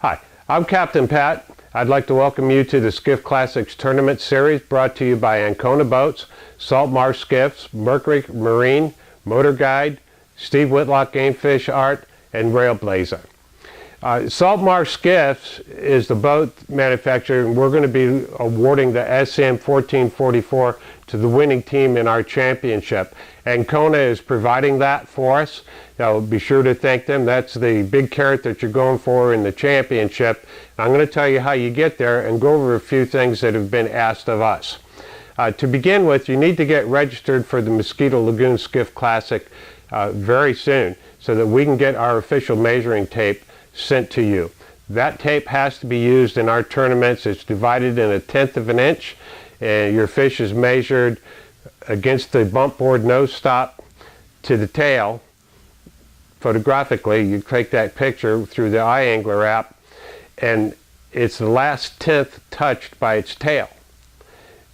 Hi, I'm Captain Pat. I'd like to welcome you to the Skiff ClassicS Tournament Series brought to you by Ancona Boats, Salt Marsh Skiffs, Mercury Marine, Motor Guide, Steve Whitlock Game Fish Art, and Railblazer. Salt Marsh Skiffs is the boat manufacturer, and we're going to be awarding the SM 1444 to the winning team in our championship. Ancona is providing that for us. Be sure to thank them. That's the big carrot that you're going for in the championship. I'm going to tell you how you get there and go over a few things that have been asked of us. To begin with, you need to get registered for the Mosquito Lagoon Skiff Classic very soon so that we can get our official measuring tape sent to you. That tape has to be used in our tournaments. It's divided in 1/10 of an inch, and your fish is measured against the bump board nose stop to the tail. Photographically, you take that picture through the iAngler app, and it's the last 1/10 touched by its tail.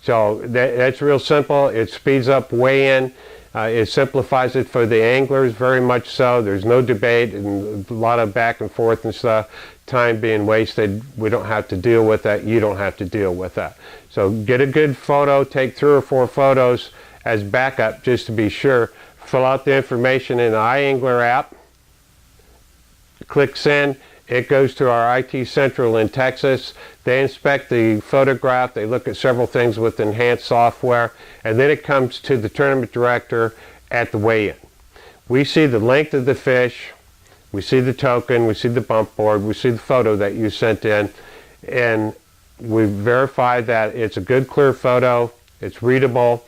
So that's real simple. It speeds up weigh-in. It simplifies it for the anglers, very much so. There's no debate and a lot of back and forth and stuff. Time being wasted. We don't have to deal with that. You don't have to deal with that. So get a good photo. Take 3 or 4 photos as backup just to be sure. Fill out the information in the iAngler app. Click send. It goes to our IT Central in Texas. They inspect the photograph. They look at several things with enhanced software. And then it comes to the tournament director at the weigh-in. We see the length of the fish. We see the token. We see the bump board. We see the photo that you sent in. And we verify that it's a good, clear photo. It's readable.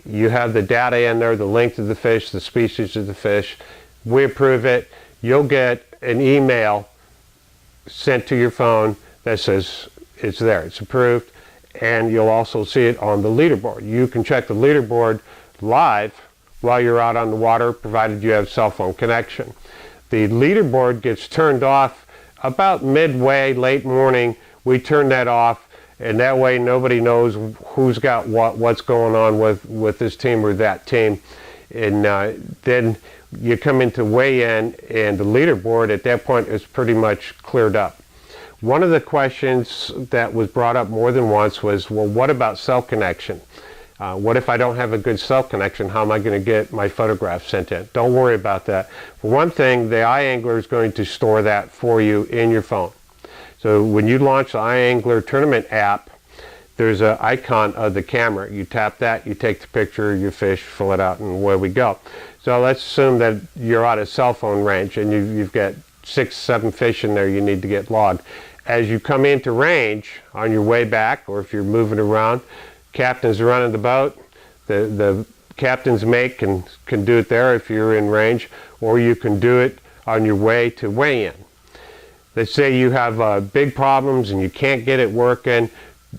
You have the data in there, the length of the fish, the species of the fish. We approve it. You'll get an email sent to your phone that says it's there, it's approved, and you'll also see it on the leaderboard. You can check the leaderboard live while you're out on the water, provided you have cell phone connection. The leaderboard gets turned off about midway, late morning. We turn that off, and that way nobody knows who's got what's going on with this team or that team. And then you come into weigh-in, and the leaderboard at that point is pretty much cleared up. One of the questions that was brought up more than once was, well, what about cell connection? What if I don't have a good cell connection? How am I going to get my photograph sent in? Don't worry about that. For one thing, the iAngler is going to store that for you in your phone. So when you launch the iAngler tournament app, there's an icon of the camera. You tap that, you take the picture of your fish, fill it out, and away we go. So let's assume that you're out of cell phone range and you've got 6, 7 fish in there you need to get logged. As you come into range on your way back, or if you're moving around, captain's running the boat, the captain's mate can do it there if you're in range, or you can do it on your way to weigh-in. Let's say you have big problems and you can't get it working.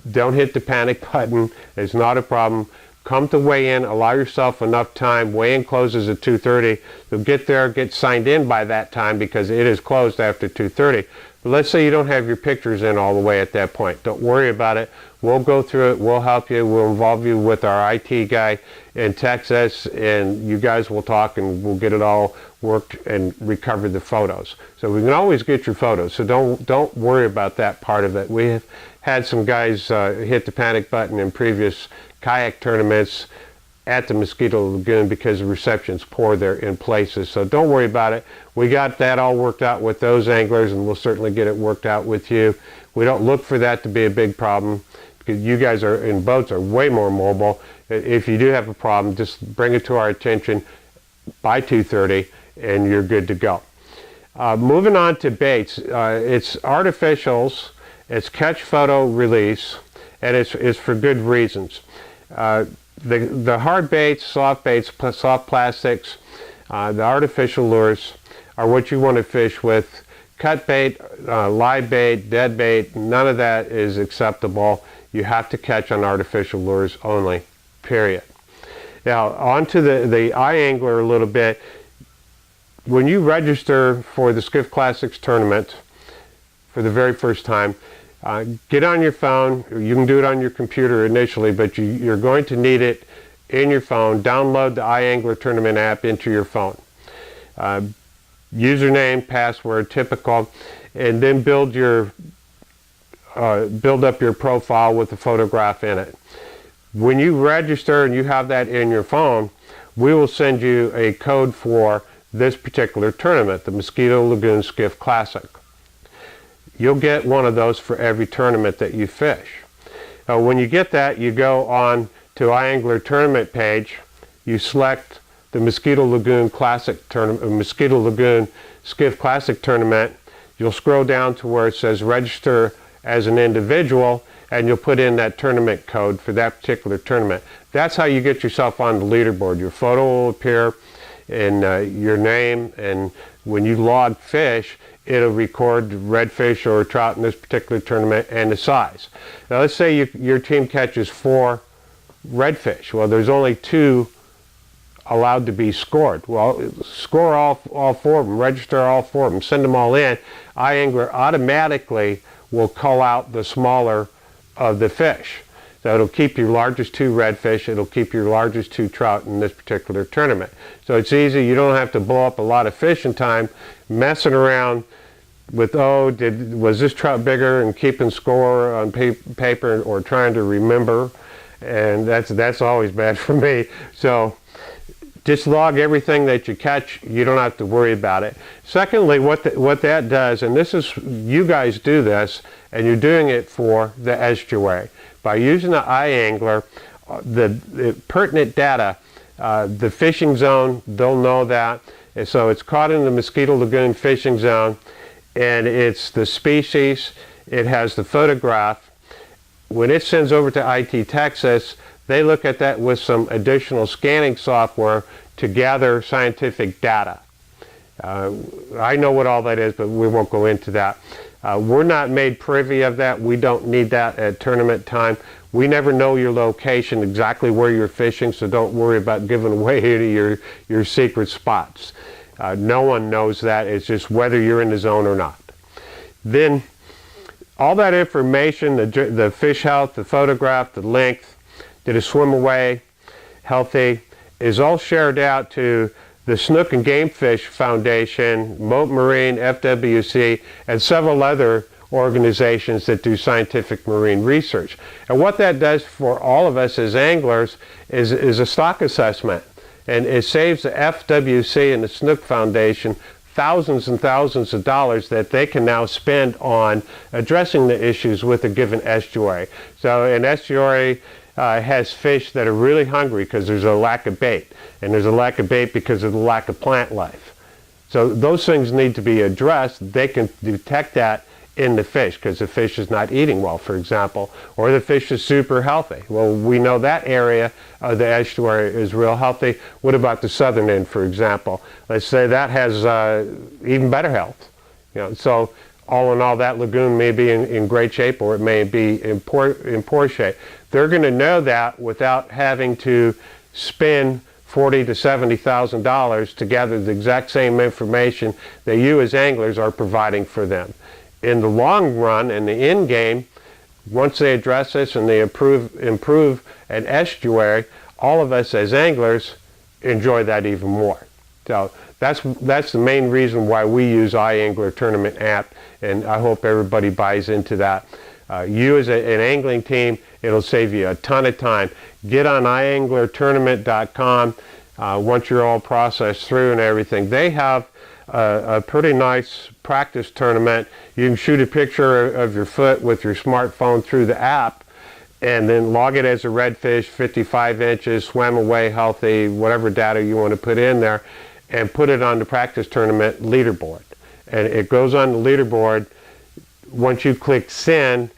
Don't hit the panic button. It's not a problem. Come to weigh-in. Allow yourself enough time. Weigh-in closes at 2:30. So get there, get signed in by that time because it is closed after 2:30. But let's say you don't have your pictures in all the way at that point. Don't worry about it. We'll go through it. We'll help you. We'll involve you with our IT guy in Texas, and you guys will talk and we'll get it all worked and recover the photos. So we can always get your photos. So don't worry about that part of it. We have had some guys hit the panic button in previous kayak tournaments at the Mosquito Lagoon because the reception's poor there in places. So don't worry about it. We got that all worked out with those anglers, and we'll certainly get it worked out with you. We don't look for that to be a big problem because you guys are in boats are way more mobile. If you do have a problem, just bring it to our attention by 2:30 and you're good to go. Moving on to baits, it's artificials, it's catch, photo, release, and it's for good reasons. The hard baits, soft plastics, the artificial lures are what you want to fish with. Cut bait, live bait, dead bait, none of that is acceptable. You have to catch on artificial lures only, period. Now, on to the iAngler a little bit. When you register for the Skiff ClassicS tournament for the very first time, get on your phone. You can do it on your computer initially, but you're going to need it in your phone. Download the iAngler tournament app into your phone. Username, password, typical. and then build up your profile with the photograph in it. When you register and you have that in your phone, we will send you a code for this particular tournament, the Mosquito Lagoon Skiff Classic. You'll get one of those for every tournament that you fish. When you get that, you go on to iAngler tournament page, you select the Mosquito Lagoon Classic tournament, Mosquito Lagoon Skiff Classic tournament. You'll scroll down to where it says register as an individual, and you'll put in that tournament code for that particular tournament. That's how you get yourself on the leaderboard. Your photo will appear and your name, and when you log fish, it'll record redfish or trout in this particular tournament and the size. Now let's say your team catches 4 redfish. Well, there's only 2 allowed to be scored. Well, score all 4 of them, register all 4 of them, send them all in. iAngler automatically will call out the smaller of the fish. So it'll keep your largest 2 redfish, it'll keep your largest 2 trout in this particular tournament. So it's easy, you don't have to blow up a lot of fishing time messing around with, was this trout bigger, and keeping score on paper or trying to remember, and that's always bad for me. So just log everything that you catch, you don't have to worry about it. Secondly, what that does, and this is, you guys do this, and you're doing it for the estuary. By using the iAngler, the pertinent data, the fishing zone, they'll know that. And so it's caught in the Mosquito Lagoon fishing zone, and it's the species, it has the photograph. When it sends over to IT Texas, they look at that with some additional scanning software to gather scientific data. I know what all that is, but we won't go into that. We're not made privy of that. We don't need that at tournament time. We never know your location, exactly where you're fishing, so don't worry about giving away any of your secret spots. No one knows that. It's just whether you're in the zone or not. Then all that information, the fish health, the photograph, the length, did it swim away healthy, is all shared out to the Snook and Game Fish Foundation, Mote Marine, FWC, and several other organizations that do scientific marine research. And what that does for all of us as anglers is a stock assessment. And it saves the FWC and the Snook Foundation thousands and thousands of dollars that they can now spend on addressing the issues with a given estuary. So an estuary has fish that are really hungry because there's a lack of bait, and there's a lack of bait because of the lack of plant life. So those things need to be addressed. They can detect that in the fish because the fish is not eating well, for example, or the fish is super healthy. Well, we know that area of the estuary is real healthy. What about the southern end, for example? Let's say that has even better health. So all in all, that lagoon may be in great shape, or it may be in poor shape. They're going to know that without having to spend $40,000 to $70,000 to gather the exact same information that you as anglers are providing for them. In the long run, in the end game, once they address this and they improve an estuary, all of us as anglers enjoy that even more. So that's the main reason why we use iAngler Tournament app, and I hope everybody buys into that. You as an angling team, it'll save you a ton of time. Get on iAnglerTournament.com once you're all processed through and everything. They have a pretty nice practice tournament. You can shoot a picture of your foot with your smartphone through the app, and then log it as a redfish, 55 inches, swam away healthy, whatever data you want to put in there, and put it on the practice tournament leaderboard. And it goes on the leaderboard. Once you click send,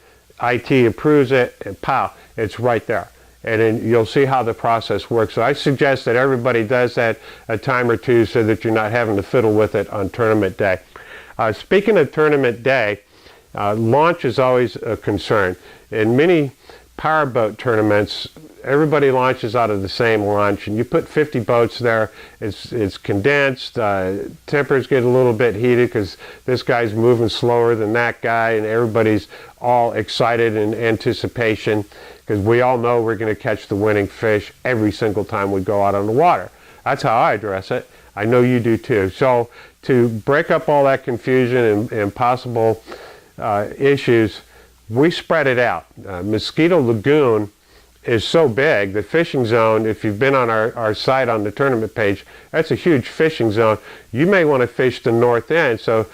IT approves it, and pow, it's right there. And then you'll see how the process works. So I suggest that everybody does that a time or two so that you're not having to fiddle with it on tournament day. Speaking of tournament day, launch is always a concern. In many powerboat tournaments, everybody launches out of the same launch, and you put 50 boats there, it's condensed, tempers get a little bit heated because this guy's moving slower than that guy, and everybody's all excited in anticipation because we all know we're going to catch the winning fish every single time we go out on the water. That's how I address it. I know you do too. So to break up all that confusion and possible issues, we spread it out. Mosquito Lagoon is so big, the fishing zone, if you've been on our site on the tournament page, that's a huge fishing zone. You may want to fish the north end, so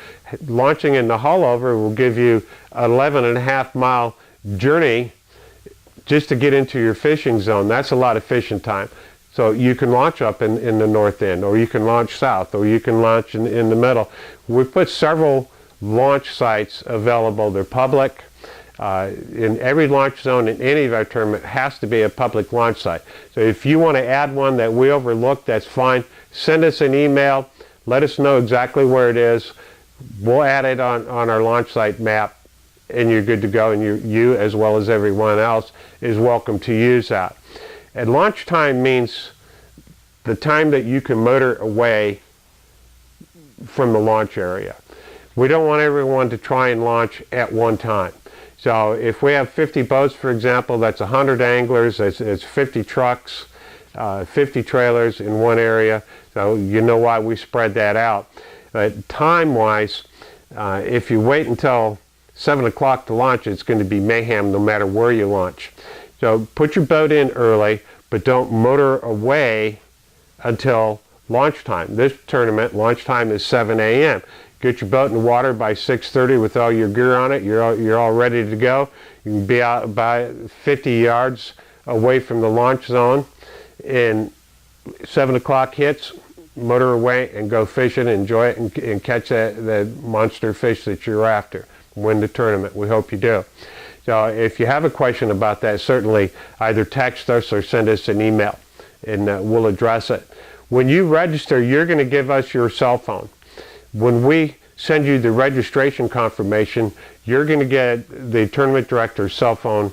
launching in the Hullover will give you an 11.5-mile journey just to get into your fishing zone. That's a lot of fishing time. So you can launch up in the north end, or you can launch south, or you can launch in the middle. We put several launch sites available. They're public. In every launch zone in any of our tournament has to be a public launch site. So if you want to add one that we overlooked, that's fine. Send us an email. Let us know exactly where it is. We'll add it on our launch site map, and you're good to go, and you as well as everyone else is welcome to use that. And launch time means the time that you can motor away from the launch area. We don't want everyone to try and launch at one time. So if we have 50 boats, for example, that's 100 anglers, it's 50 trucks, 50 trailers in one area. So you know why we spread that out. But time-wise, if you wait until 7 o'clock to launch, it's going to be mayhem no matter where you launch. So put your boat in early, but don't motor away until launch time. This tournament, launch time is 7 a.m. Get your boat in the water by 6:30 with all your gear on it. You're all ready to go. You can be out by 50 yards away from the launch zone. And 7 o'clock hits, motor away and go fishing, enjoy it, and catch that monster fish that you're after. Win the tournament. We hope you do. So if you have a question about that, certainly either text us or send us an email, and we'll address it. When you register, you're going to give us your cell phone. When we send you the registration confirmation, you're going to get the tournament director's cell phone,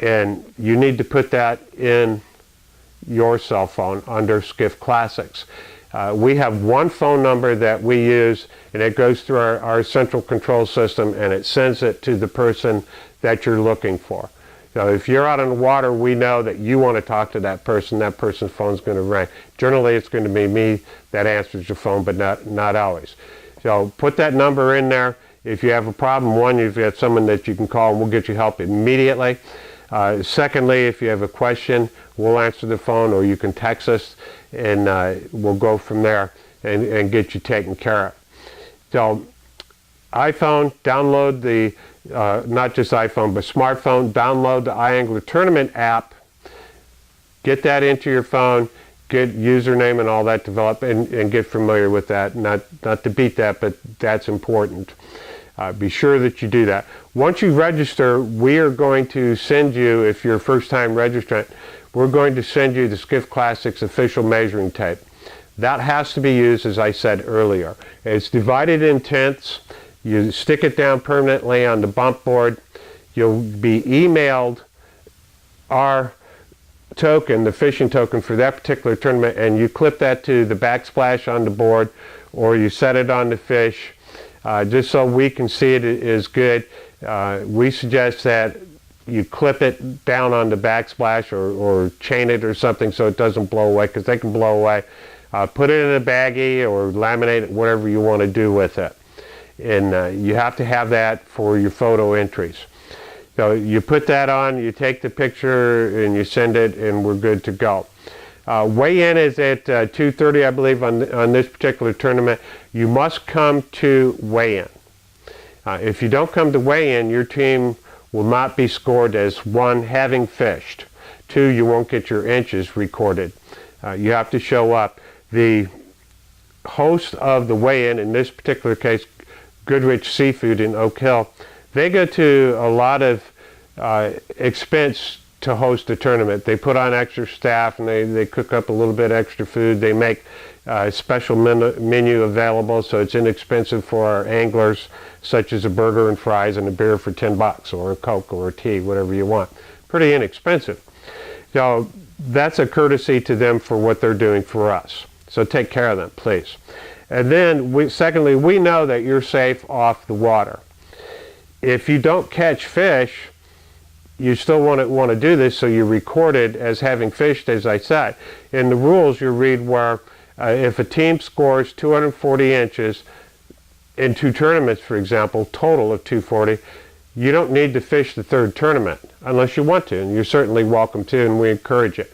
and you need to put that in your cell phone under Skiff ClassicS. We have one phone number that we use, and it goes through our central control system, and it sends it to the person that you're looking for. So if you're out on the water, we know that you want to talk to that person's phone's going to ring. Generally, it's going to be me that answers your phone, but not always. So put that number in there. If you have a problem, one, you've got someone that you can call, and we'll get you help immediately. Secondly, if you have a question, we'll answer the phone, or you can text us, and we'll go from there and get you taken care of. So iPhone, download the, not just iPhone, but smartphone, download the iAngler Tournament app, get that into your phone, get username and all that developed, and get familiar with that. Not to beat that, but that's important. Be sure that you do that. Once you register, we are going to send you, if you're a first-time registrant, we're going to send you the Skiff ClassicS official measuring tape. That has to be used, as I said earlier. It's divided in tenths. You stick it down permanently on the bump board. You'll be emailed our token, the fishing token for that particular tournament, and you clip that to the backsplash on the board, or you set it on the fish, just so we can see it is good. We suggest that you clip it down on the backsplash, or chain it or something so it doesn't blow away, because they can blow away. Put it in a baggie or laminate it, whatever you want to do with it. And you have to have that for your photo entries. So you put that on, you take the picture, and you send it, and we're good to go. Weigh-in is at 2:30, I believe, on this particular tournament. You must come to weigh-in. If you don't come to weigh-in, your team will not be scored as, one, having fished. Two, you won't get your inches recorded. You have to show up. The host of the weigh-in, in this particular case, Goodrich Seafood in Oak Hill, they go to a lot of expense to host a tournament. They put on extra staff, and they cook up a little bit extra food. They make a special menu available, so it's inexpensive for our anglers, such as a burger and fries and a beer for $10, or a Coke or a tea, whatever you want. Pretty inexpensive. So that's a courtesy to them for what they're doing for us. So take care of them, please. And then, secondly, we know that you're safe off the water. If you don't catch fish, you still want to do this, so you record it as having fished, as I said. In the rules, you read where If a team scores 240 inches in 2 tournaments, for example, total of 240, you don't need to fish the 3rd tournament unless you want to, and you're certainly welcome to, and we encourage it.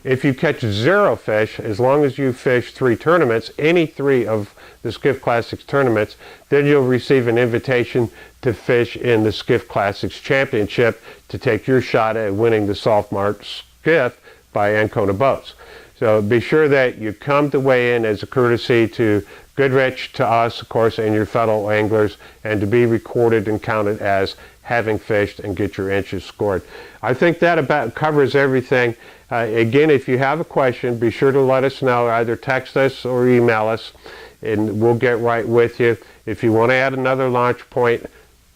If you catch 0 fish, as long as you fish 3 tournaments, any 3 of the Skiff ClassicS tournaments, then you'll receive an invitation to fish in the Skiff ClassicS Championship to take your shot at winning the Saltmarsh Skiff by Ancona Boats. So be sure that you come to weigh in as a courtesy to Goodrich, to us, of course, and your fellow anglers, and to be recorded and counted as having fished and get your inches scored. I think that about covers everything. Again, if you have a question, be sure to let us know. Either text us or email us, and we'll get right with you. If you want to add another launch point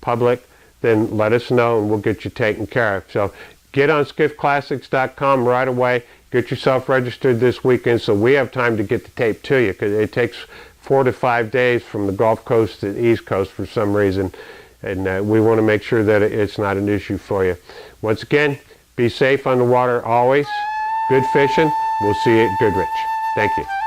public, then let us know and we'll get you taken care of. So get on skiffclassics.com right away. Get yourself registered this weekend so we have time to get the tape to you, because it takes 4 to 5 days from the Gulf Coast to the East Coast for some reason, and we want to make sure that it's not an issue for you. Once again, be safe on the water always. Good fishing. We'll see you at Goodrich. Thank you.